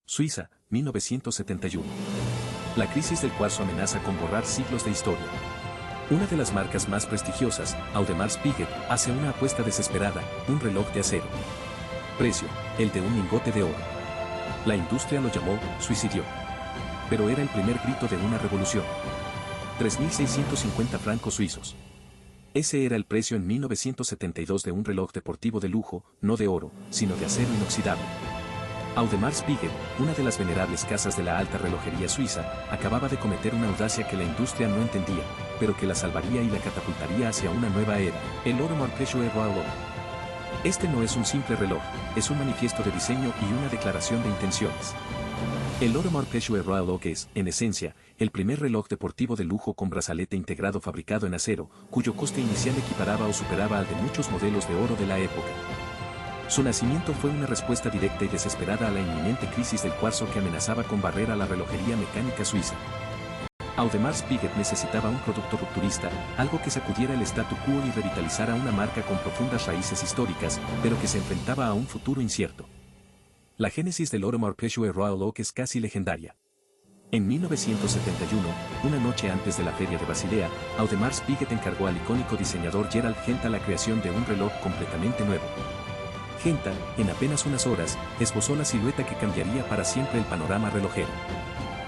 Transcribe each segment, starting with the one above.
Suiza, 1971. La crisis del cuarzo amenaza con borrar siglos de historia. Una de las marcas más prestigiosas, Audemars Piguet, hace una apuesta desesperada, un reloj de acero. Precio, el de un lingote de oro. La industria lo llamó suicidio. Pero era el primer grito de una revolución. 3.650 francos suizos. Ese era el precio en 1972 de un reloj deportivo de lujo, no de oro, sino de acero inoxidable. Audemars Piguet, una de las venerables casas de la alta relojería suiza, acababa de cometer una audacia que la industria no entendía, pero que la salvaría y la catapultaría hacia una nueva era, el Audemars Piguet Royal Oak. Este no es un simple reloj, es un manifiesto de diseño y una declaración de intenciones. El Audemars Piguet Royal Oak es, en esencia, el primer reloj deportivo de lujo con brazalete integrado fabricado en acero, cuyo coste inicial equiparaba o superaba al de muchos modelos de oro de la época. Su nacimiento fue una respuesta directa y desesperada a la inminente crisis del cuarzo que amenazaba con barrer a la relojería mecánica suiza. Audemars Piguet necesitaba un producto rupturista, algo que sacudiera el statu quo y revitalizara una marca con profundas raíces históricas, pero que se enfrentaba a un futuro incierto. La génesis del Audemars Piguet Royal Oak es casi legendaria. En 1971, una noche antes de la feria de Basilea, Audemars Piguet encargó al icónico diseñador Gerald Genta la creación de un reloj completamente nuevo. Genta, en apenas unas horas, esbozó la silueta que cambiaría para siempre el panorama relojero.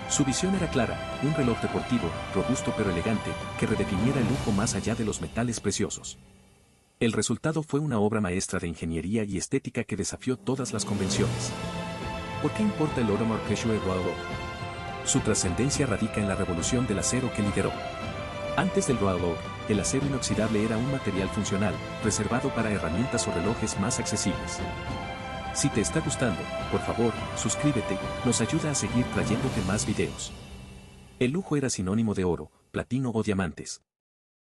Su visión era clara, un reloj deportivo, robusto pero elegante, que redefiniera el lujo más allá de los metales preciosos. El resultado fue una obra maestra de ingeniería y estética que desafió todas las convenciones. ¿Por qué importa el Audemars Piguet Royal Oak? Su trascendencia radica en la revolución del acero que lideró. Antes del Royal Oak, el acero inoxidable era un material funcional, reservado para herramientas o relojes más accesibles. Si te está gustando, por favor, suscríbete, nos ayuda a seguir trayéndote más videos. El lujo era sinónimo de oro, platino o diamantes.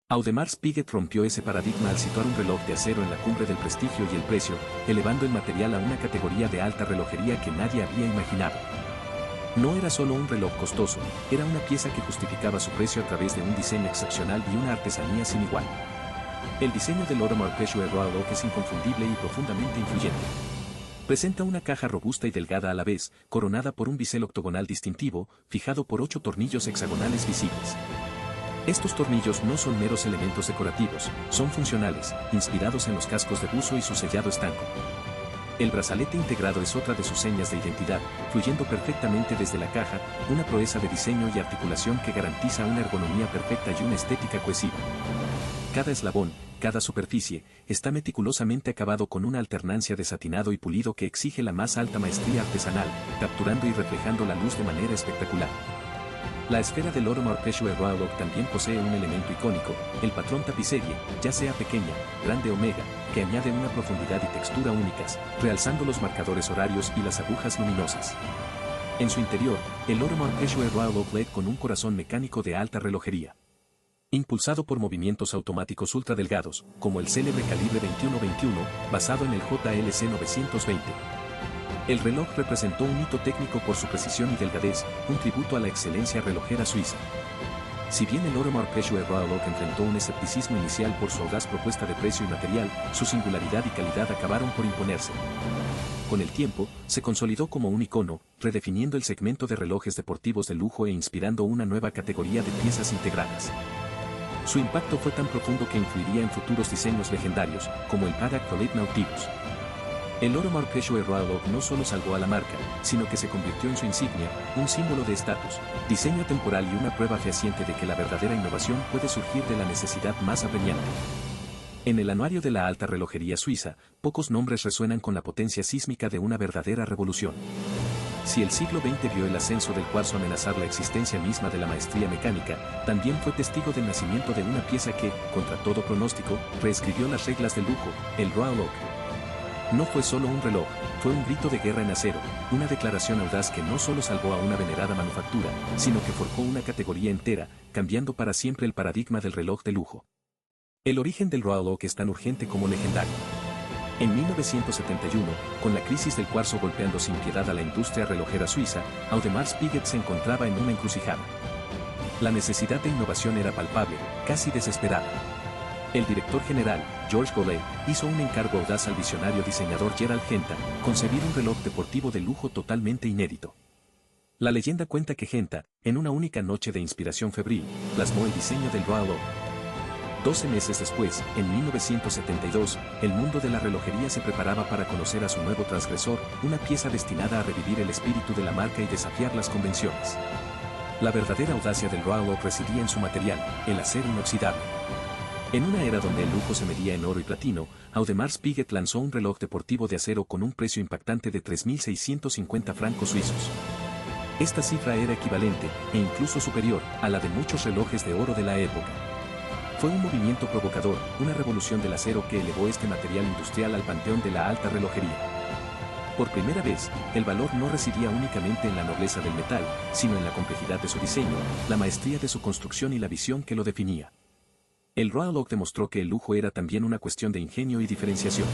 Audemars Piguet rompió ese paradigma al situar un reloj de acero en la cumbre del prestigio y el precio, elevando el material a una categoría de alta relojería que nadie había imaginado. No era solo un reloj costoso, era una pieza que justificaba su precio a través de un diseño excepcional y una artesanía sin igual. El diseño del Audemars Piguet Royal Oak es inconfundible y profundamente influyente. Presenta una caja robusta y delgada a la vez, coronada por un bisel octogonal distintivo, fijado por 8 tornillos hexagonales visibles. Estos tornillos no son meros elementos decorativos, son funcionales, inspirados en los cascos de buzo y su sellado estanco. El brazalete integrado es otra de sus señas de identidad, fluyendo perfectamente desde la caja, una proeza de diseño y articulación que garantiza una ergonomía perfecta y una estética cohesiva. Cada eslabón, cada superficie, está meticulosamente acabado con una alternancia de satinado y pulido que exige la más alta maestría artesanal, capturando y reflejando la luz de manera espectacular. La esfera del Audemars Piguet Royal Oak también posee un elemento icónico, el patrón tapicería, ya sea pequeña, grande o mega, que añade una profundidad y textura únicas, realzando los marcadores horarios y las agujas luminosas. En su interior, el Audemars Piguet Royal Oak LED con un corazón mecánico de alta relojería. Impulsado por movimientos automáticos ultradelgados, como el célebre calibre 21-21, basado en el JLC 920. El reloj representó un hito técnico por su precisión y delgadez, un tributo a la excelencia relojera suiza. Si bien el Audemars Piguet Royal Oak enfrentó un escepticismo inicial por su audaz propuesta de precio y material, su singularidad y calidad acabaron por imponerse. Con el tiempo, se consolidó como un icono, redefiniendo el segmento de relojes deportivos de lujo e inspirando una nueva categoría de piezas integradas. Su impacto fue tan profundo que influiría en futuros diseños legendarios, como el Patek Philippe Nautilus. El Audemars Piguet Royal Oak no solo salvó a la marca, sino que se convirtió en su insignia, un símbolo de estatus, diseño temporal y una prueba fehaciente de que la verdadera innovación puede surgir de la necesidad más apremiante. En el anuario de la alta relojería suiza, pocos nombres resuenan con la potencia sísmica de una verdadera revolución. Si el siglo XX vio el ascenso del cuarzo amenazar la existencia misma de la maestría mecánica, también fue testigo del nacimiento de una pieza que, contra todo pronóstico, reescribió las reglas del lujo, el Royal Oak. No fue solo un reloj, fue un grito de guerra en acero, una declaración audaz que no solo salvó a una venerada manufactura, sino que forjó una categoría entera, cambiando para siempre el paradigma del reloj de lujo. El origen del Royal Oak es tan urgente como legendario. En 1971, con la crisis del cuarzo golpeando sin piedad a la industria relojera suiza, Audemars Piguet se encontraba en una encrucijada. La necesidad de innovación era palpable, casi desesperada. El director general, Georges Golay, hizo un encargo audaz al visionario diseñador Gerald Genta, concebir un reloj deportivo de lujo totalmente inédito. La leyenda cuenta que Genta, en una única noche de inspiración febril, plasmó el diseño del Royal Oak. 12 meses después, en 1972, el mundo de la relojería se preparaba para conocer a su nuevo transgresor, una pieza destinada a revivir el espíritu de la marca y desafiar las convenciones. La verdadera audacia del Royal Oak residía en su material, el acero inoxidable. En una era donde el lujo se medía en oro y platino, Audemars Piguet lanzó un reloj deportivo de acero con un precio impactante de 3.650 francos suizos. Esta cifra era equivalente, e incluso superior, a la de muchos relojes de oro de la época. Fue un movimiento provocador, una revolución del acero que elevó este material industrial al panteón de la alta relojería. Por primera vez, el valor no residía únicamente en la nobleza del metal, sino en la complejidad de su diseño, la maestría de su construcción y la visión que lo definía. El Royal Oak demostró que el lujo era también una cuestión de ingenio y diferenciación.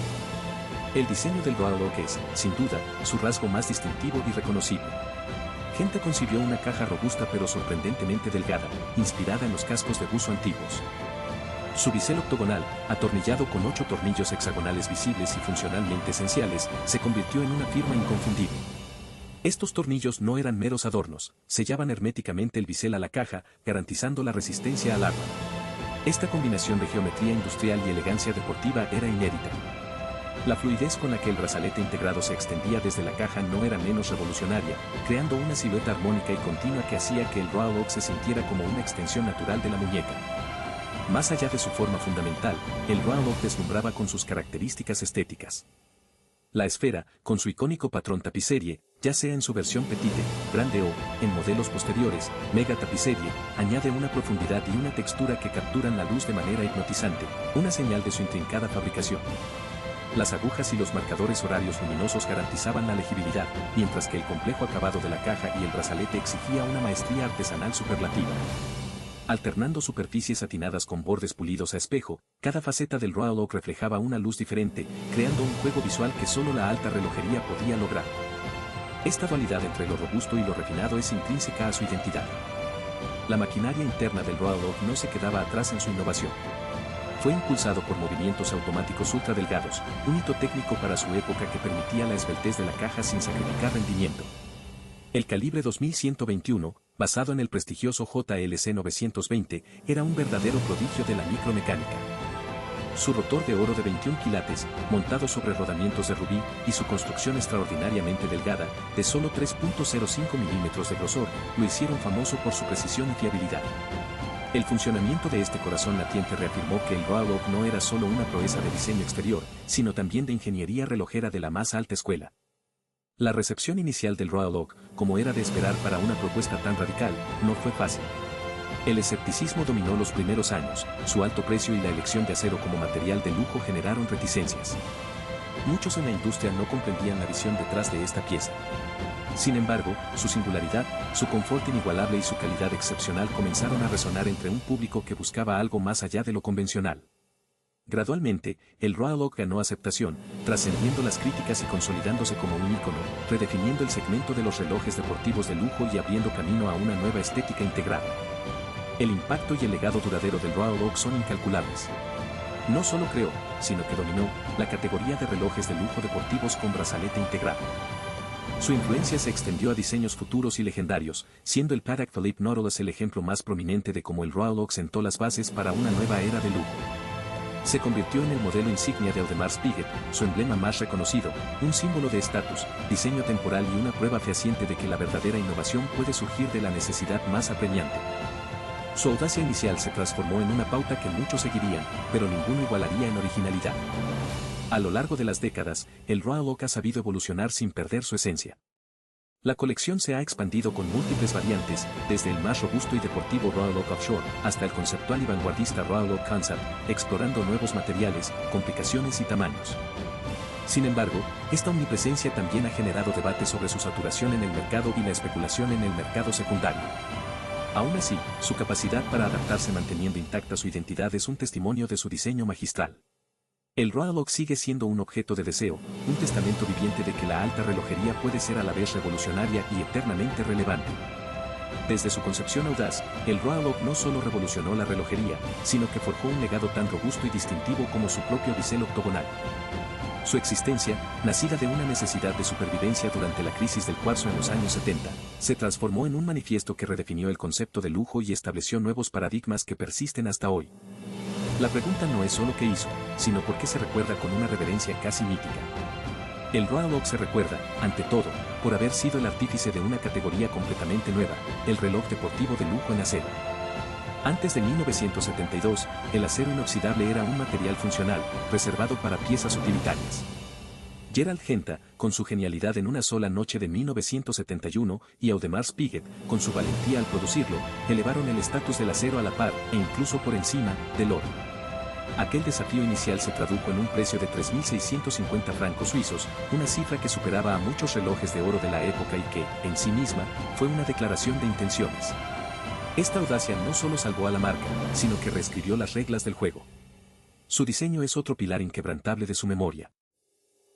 El diseño del Royal Oak es, sin duda, su rasgo más distintivo y reconocible. Genta concibió una caja robusta pero sorprendentemente delgada, inspirada en los cascos de buzo antiguos. Su bisel octogonal, atornillado con 8 tornillos hexagonales visibles y funcionalmente esenciales, se convirtió en una firma inconfundible. Estos tornillos no eran meros adornos, sellaban herméticamente el bisel a la caja, garantizando la resistencia al agua. Esta combinación de geometría industrial y elegancia deportiva era inédita. La fluidez con la que el brazalete integrado se extendía desde la caja no era menos revolucionaria, creando una silueta armónica y continua que hacía que el Royal Oak se sintiera como una extensión natural de la muñeca. Más allá de su forma fundamental, el Royal Oak deslumbraba con sus características estéticas. La esfera, con su icónico patrón tapicerie, ya sea en su versión petite, grande o, en modelos posteriores, mega tapicerie, añade una profundidad y una textura que capturan la luz de manera hipnotizante, una señal de su intrincada fabricación. Las agujas y los marcadores horarios luminosos garantizaban la legibilidad, mientras que el complejo acabado de la caja y el brazalete exigía una maestría artesanal superlativa. Alternando superficies satinadas con bordes pulidos a espejo, cada faceta del Royal Oak reflejaba una luz diferente, creando un juego visual que solo la alta relojería podía lograr. Esta dualidad entre lo robusto y lo refinado es intrínseca a su identidad. La maquinaria interna del Royal Oak no se quedaba atrás en su innovación. Fue impulsado por movimientos automáticos ultradelgados, un hito técnico para su época que permitía la esbeltez de la caja sin sacrificar rendimiento. El calibre 2121, basado en el prestigioso JLC 920, era un verdadero prodigio de la micromecánica. Su rotor de oro de 21 quilates, montado sobre rodamientos de rubí, y su construcción extraordinariamente delgada, de solo 3.05 milímetros de grosor, lo hicieron famoso por su precisión y fiabilidad. El funcionamiento de este corazón latiente reafirmó que el Royal Oak no era solo una proeza de diseño exterior, sino también de ingeniería relojera de la más alta escuela. La recepción inicial del Royal Oak, como era de esperar para una propuesta tan radical, no fue fácil. El escepticismo dominó los primeros años, su alto precio y la elección de acero como material de lujo generaron reticencias. Muchos en la industria no comprendían la visión detrás de esta pieza. Sin embargo, su singularidad, su confort inigualable y su calidad excepcional comenzaron a resonar entre un público que buscaba algo más allá de lo convencional. Gradualmente, el Royal Oak ganó aceptación, trascendiendo las críticas y consolidándose como un ícono, redefiniendo el segmento de los relojes deportivos de lujo y abriendo camino a una nueva estética integrada. El impacto y el legado duradero del Royal Oak son incalculables. No solo creó, sino que dominó, la categoría de relojes de lujo deportivos con brazalete integrado. Su influencia se extendió a diseños futuros y legendarios, siendo el Patek Philippe Nautilus el ejemplo más prominente de cómo el Royal Oak sentó las bases para una nueva era de lujo. Se convirtió en el modelo insignia de Audemars Piguet, su emblema más reconocido, un símbolo de estatus, diseño temporal y una prueba fehaciente de que la verdadera innovación puede surgir de la necesidad más apremiante. Su audacia inicial se transformó en una pauta que muchos seguirían, pero ninguno igualaría en originalidad. A lo largo de las décadas, el Royal Oak ha sabido evolucionar sin perder su esencia. La colección se ha expandido con múltiples variantes, desde el más robusto y deportivo Royal Oak Offshore hasta el conceptual y vanguardista Royal Oak Concept, explorando nuevos materiales, complicaciones y tamaños. Sin embargo, esta omnipresencia también ha generado debate sobre su saturación en el mercado y la especulación en el mercado secundario. Aún así, su capacidad para adaptarse manteniendo intacta su identidad es un testimonio de su diseño magistral. El Royal Oak sigue siendo un objeto de deseo, un testamento viviente de que la alta relojería puede ser a la vez revolucionaria y eternamente relevante. Desde su concepción audaz, el Royal Oak no solo revolucionó la relojería, sino que forjó un legado tan robusto y distintivo como su propio bisel octogonal. Su existencia, nacida de una necesidad de supervivencia durante la crisis del cuarzo en los años 70, se transformó en un manifiesto que redefinió el concepto de lujo y estableció nuevos paradigmas que persisten hasta hoy. La pregunta no es solo qué hizo, sino por qué se recuerda con una reverencia casi mítica. El Royal Oak se recuerda, ante todo, por haber sido el artífice de una categoría completamente nueva, el reloj deportivo de lujo en acero. Antes de 1972, el acero inoxidable era un material funcional, reservado para piezas utilitarias. Gerald Genta, con su genialidad en Una sola noche de 1971, y Audemars Piguet, con su valentía al producirlo, elevaron el estatus del acero a la par, e incluso por encima, del oro. Aquel desafío inicial se tradujo en un precio de 3.650 francos suizos, una cifra que superaba a muchos relojes de oro de la época y que, en sí misma, fue una declaración de intenciones. Esta audacia no solo salvó a la marca, sino que reescribió las reglas del juego. Su diseño es otro pilar inquebrantable de su memoria.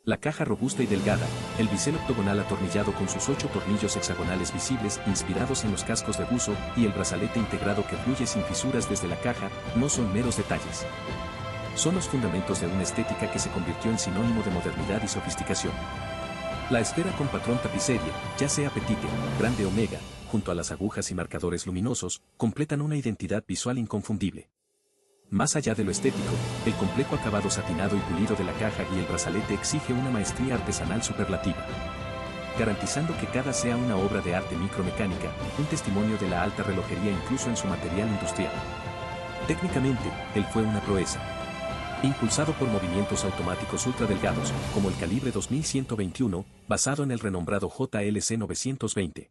La caja robusta y delgada, el bisel octogonal atornillado con sus 8 tornillos hexagonales visibles inspirados en los cascos de buzo y el brazalete integrado que fluye sin fisuras desde la caja, no son meros detalles. Son los fundamentos de una estética que se convirtió en sinónimo de modernidad y sofisticación. La esfera con patrón tapicería, ya sea petite, grande o mega, junto a las agujas y marcadores luminosos, completan una identidad visual inconfundible. Más allá de lo estético, el complejo acabado satinado y pulido de la caja y el brazalete exige una maestría artesanal superlativa, garantizando que cada sea una obra de arte micromecánica, un testimonio de la alta relojería incluso en su material industrial. Técnicamente, él fue una proeza. Impulsado por movimientos automáticos ultradelgados, como el calibre 2121, basado en el renombrado JLC 920.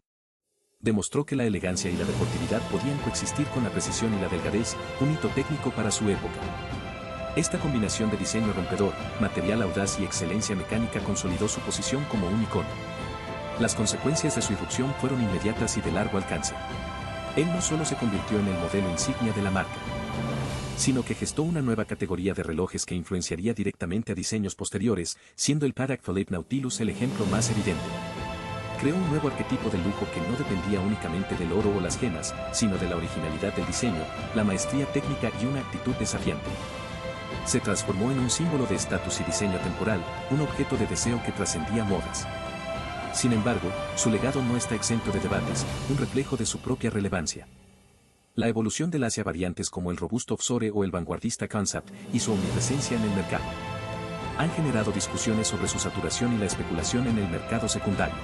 Demostró que la elegancia y la deportividad podían coexistir con la precisión y la delgadez, un hito técnico para su época. Esta combinación de diseño rompedor, material audaz y excelencia mecánica consolidó su posición como un icono. Las consecuencias de su irrupción fueron inmediatas y de largo alcance. Él no solo se convirtió en el modelo insignia de la marca, sino que gestó una nueva categoría de relojes que influenciaría directamente a diseños posteriores, siendo el Patek Philippe Nautilus el ejemplo más evidente. Creó un nuevo arquetipo de lujo que no dependía únicamente del oro o las gemas, sino de la originalidad del diseño, la maestría técnica y una actitud desafiante. Se transformó en un símbolo de estatus y diseño temporal, un objeto de deseo que trascendía modas. Sin embargo, su legado no está exento de debates, un reflejo de su propia relevancia. La evolución del Asia variantes como el robusto Offshore o el vanguardista Concept y su omnipresencia en el mercado han generado discusiones sobre su saturación y la especulación en el mercado secundario.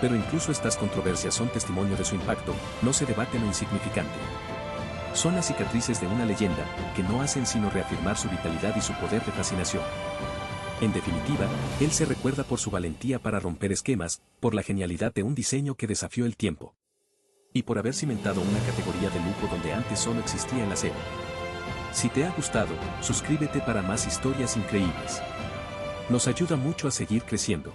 Pero incluso estas controversias son testimonio de su impacto, no se debate lo insignificante. Son las cicatrices de una leyenda, que no hacen sino reafirmar su vitalidad y su poder de fascinación. En definitiva, él se recuerda por su valentía para romper esquemas, por la genialidad de un diseño que desafió el tiempo, y por haber cimentado una categoría de lujo donde antes solo existía el acero. Si te ha gustado, suscríbete para más historias increíbles. Nos ayuda mucho a seguir creciendo.